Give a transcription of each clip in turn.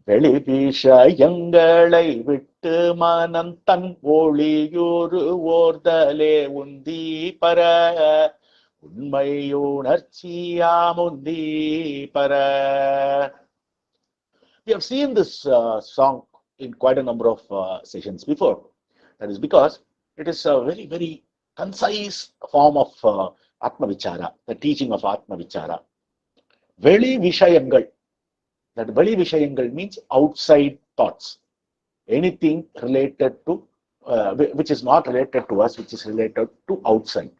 வெளி விஷயங்களை விட்டு மனம் தன் ஒளியுரு ஓர்தலே உந்தி பர உண்மை உணர்ச்சியாமுந்தி பர. We have seen this song in quite a number of sessions before. That is because it is a very, very concise form of Atma Vichara, the teaching of Atma Vichara. Veli Vishayangal. That Veli Vishayangal means outside thoughts. Anything related to, which is not related to us, which is related to outside.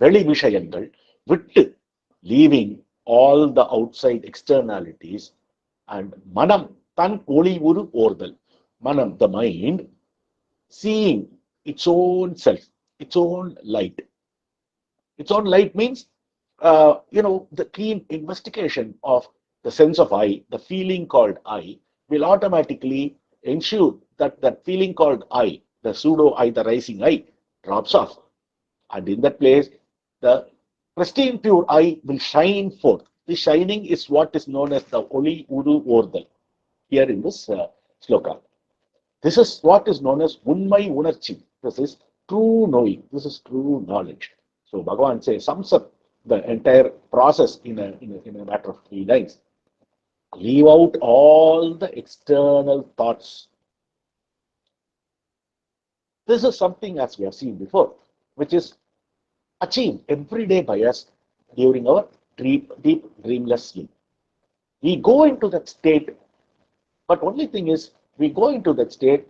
Veli Vishayangal, vittu, leaving all the outside externalities, and Manam, Tan Oli Uru Ordal. Manam, the mind, seeing its own self, its own light. Its own light means, the keen investigation of the sense of I, the feeling called I, will automatically ensure that that feeling called I, the pseudo I, the rising I, drops off. And in that place, the pristine pure I will shine forth. This shining is what is known as the Oli Uru Ordal here in this sloka. This is what is known as Unnmai Unarchi. This is true knowing. This is true knowledge. So Bhagavan says, sums up the entire process in a matter of 3 lines. Leave out all the external thoughts. This is something, as we have seen before, which is achieved every day by us during our deep dreamless sleep. We go into that state, but only thing is, we go into that state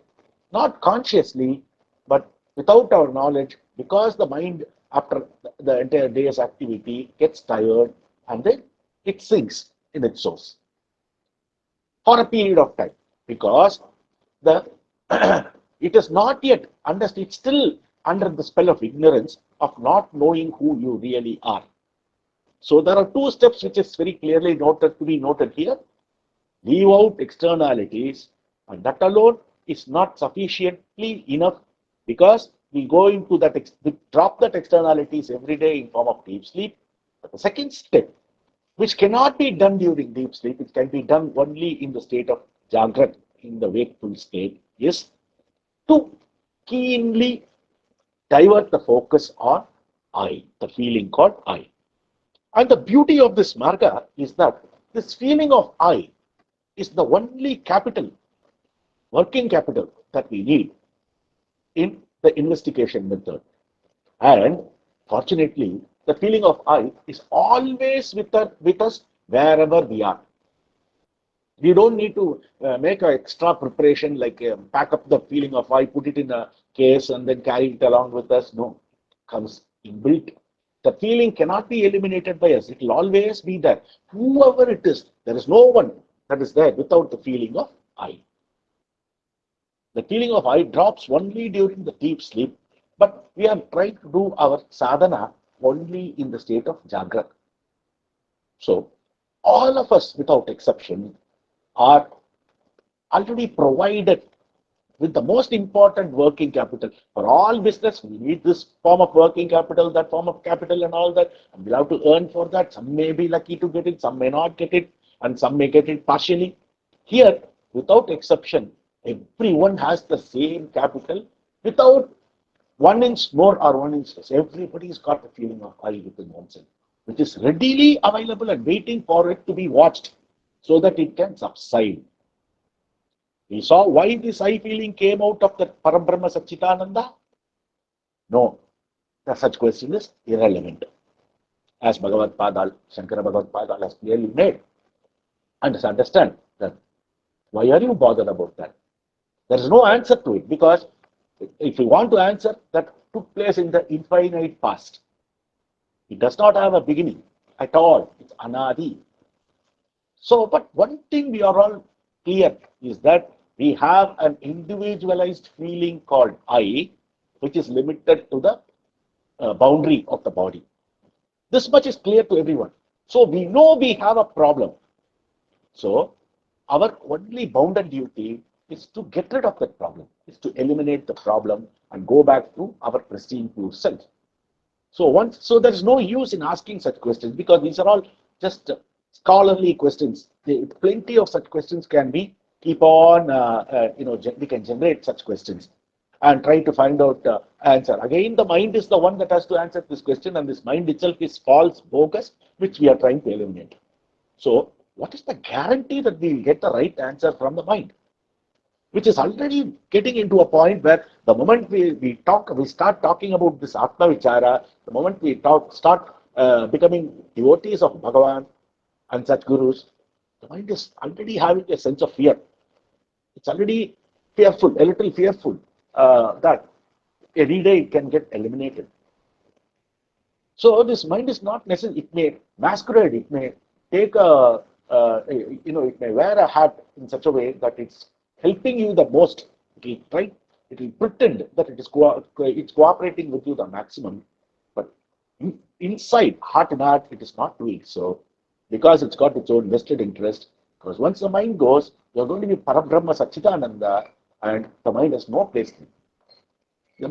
not consciously, but without our knowledge, because the mind, after the entire day's activity, gets tired and then it sinks in its source for a period of time, because the it is not yet understood, it's still under the spell of ignorance of not knowing who you really are. So there are 2 steps which is very clearly to be noted here. Leave out externalities, and that alone is not sufficiently enough, because we go into that, we drop that externalities every day in form of deep sleep. But the second step, which cannot be done during deep sleep, it can be done only in the state of Jagrat, in the wakeful state, is to keenly divert the focus on I, the feeling called I. And the beauty of this marga is that this feeling of I is the only capital, working capital, that we need in the investigation method. And fortunately, the feeling of I is always with us wherever we are. We don't need to make an extra preparation, like pack up the feeling of I, put it in a case and then carry it along with us. No, it comes inbuilt. The feeling cannot be eliminated by us. It will always be there. Whoever it is, there is no one that is there without the feeling of I. The feeling of I drops only during the deep sleep, but we are trying to do our sadhana only in the state of Jagrat. So, all of us, without exception, are already provided with the most important working capital. For all business, we need this form of working capital, that form of capital and all that. And we'll have to earn for that. Some may be lucky to get it, some may not get it, and some may get it partially. Here, without exception, everyone has the same capital without 1 inch more or 1 inch less. Everybody's got the feeling of I within oneself, which is readily available and waiting for it to be watched so that it can subside. We saw why this I feeling came out of the Parabrahma Satchitananda. No, the such question is irrelevant, as Bhagavad Padal, Shankara Bhagavad Padal has clearly made. And understand that why are you bothered about that? There is no answer to it, because if you want to answer, that took place in the infinite past. It does not have a beginning at all. It's anadi. So, but one thing we are all clear is that we have an individualized feeling called I, which is limited to the boundary of the body. This much is clear to everyone. So we know we have a problem. So our only bounded duty is to get rid of that problem, is to eliminate the problem and go back to our pristine pure self. So there's no use in asking such questions, because these are all just scholarly questions. Plenty of such questions can be keep on, we can generate such questions and try to find out answer. Again, the mind is the one that has to answer this question, and this mind itself is false, bogus, which we are trying to eliminate. So, what is the guarantee that we will get the right answer from the mind? Which is already getting into a point where the moment we start talking about this Atma Vichara, the moment we start becoming devotees of Bhagavan and such gurus, the mind is already having a sense of fear. It's already fearful, a little fearful that any day it can get eliminated. So this mind is not necessary. It may masquerade. It may take it may wear a hat in such a way that it's helping you the most. It will try. It will pretend that it's cooperating with you the maximum, but inside, heart and heart, it is not doing so, because it's got its own vested interest. Because once the mind goes, you're going to be Parabrahma Satchitananda, and the mind has no place.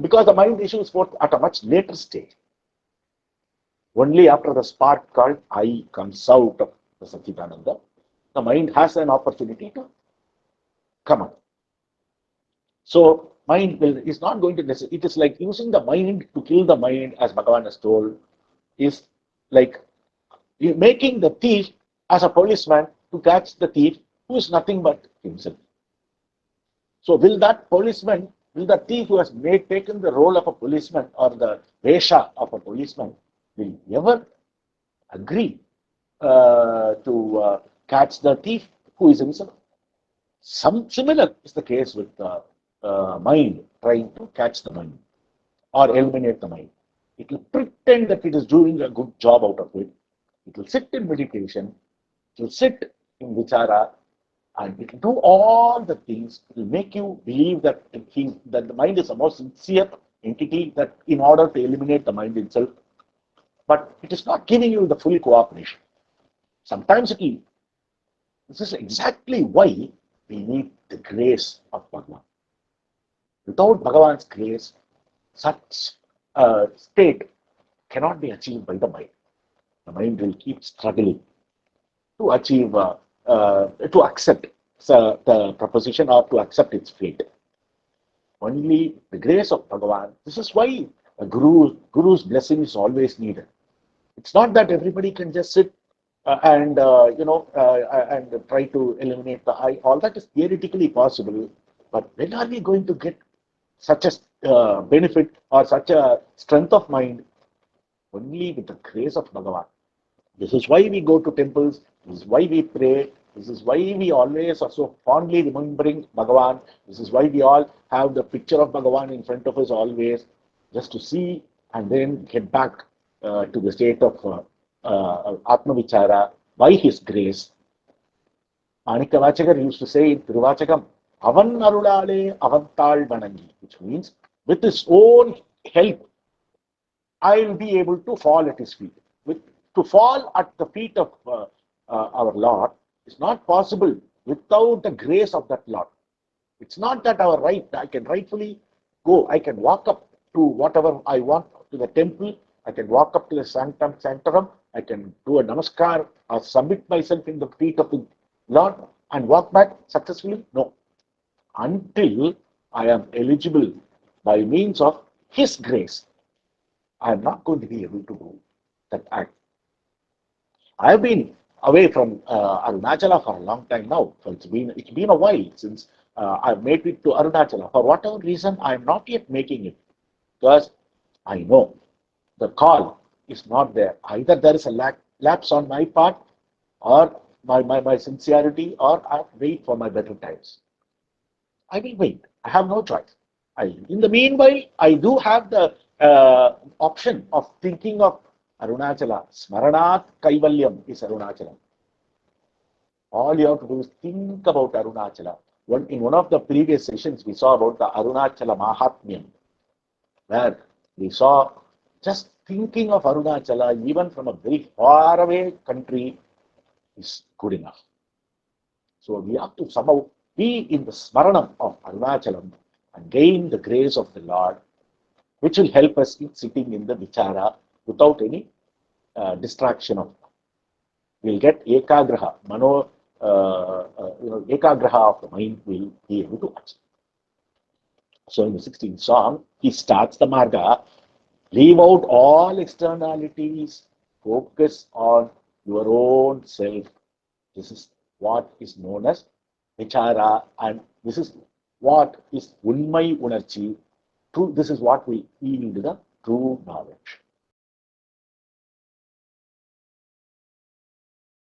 Because the mind issues forth at a much later stage. Only after the spark called I comes out of the Satchitananda, the mind has an opportunity to come up. So, mind is not going to necessarily, it is like using the mind to kill the mind, as Bhagavan has told, is like making the thief as a policeman to catch the thief who is nothing but himself. So, will the thief who has taken the role of a policeman or the vesha of a policeman, will ever agree to catch the thief who is himself? Some similar is the case with the mind trying to catch the mind or eliminate the mind. It will pretend that it is doing a good job out of it. It will sit in meditation. It will sit in vichara, and it will do all the things. It will make you believe that the mind is a more sincere entity, that in order to eliminate the mind itself, but it is not giving you the full cooperation. Sometimes it will. This is exactly why we need the grace of Bhagavan. Without Bhagavan's grace, such a state cannot be achieved by the mind. The mind will keep struggling to achieve, to accept the proposition or to accept its fate. Only the grace of Bhagavan. This is why a guru's blessing is always needed. It's not that everybody can just sit and try to eliminate the I. All that is theoretically possible, but when are we going to get such a benefit or such a strength of mind? Only with the grace of Bhagavan. This is why we go to temples. This is why we pray. This is why we always are so fondly remembering Bhagavan. This is why we all have the picture of Bhagavan in front of us always, just to see and then get back to the state of Atma Vichara by His grace. Manikya Vachakar used to say in Tiruvachakam, Avan Arulale Avantal Vanangi, which means with his own help, I will be able to fall at his feet. To fall at the feet of our Lord is not possible without the grace of that Lord. It's not that our right, I can rightfully go, I can walk up to whatever I want, to the temple, I can walk up to the sanctum, I can do a namaskar or submit myself in the feet of the Lord and walk back successfully. No. Until I am eligible by means of His grace, I am not going to be able to do that act. I have been away from Arunachala for a long time now. So it's been a while since I've made it to Arunachala. For whatever reason, I am not yet making it, because I know the call is not there. Either there is a lapse on my part, or my sincerity, or I wait for my better times. I will wait. I have no choice. In the meanwhile, I do have the option of thinking of Arunachala. Smaranat Kaivalyam is Arunachala. All you have to do is think about Arunachala. In one of the previous sessions, we saw about the Arunachala Mahatmyam, where we saw just thinking of Arunachala, even from a very far away country, is good enough. So we have to somehow be in the Smaranam of Arunachalam and gain the grace of the Lord, which will help us in sitting in the Vichara without any distraction of. We'll get Ekagraha, Mano ekagraha of the mind will be able to achieve. So in the 16th song, he starts the marga, leave out all externalities, focus on your own self. This is what is known as Vichara, and this is what is Unnmai Unarchi. True, this is what will lead into the true knowledge.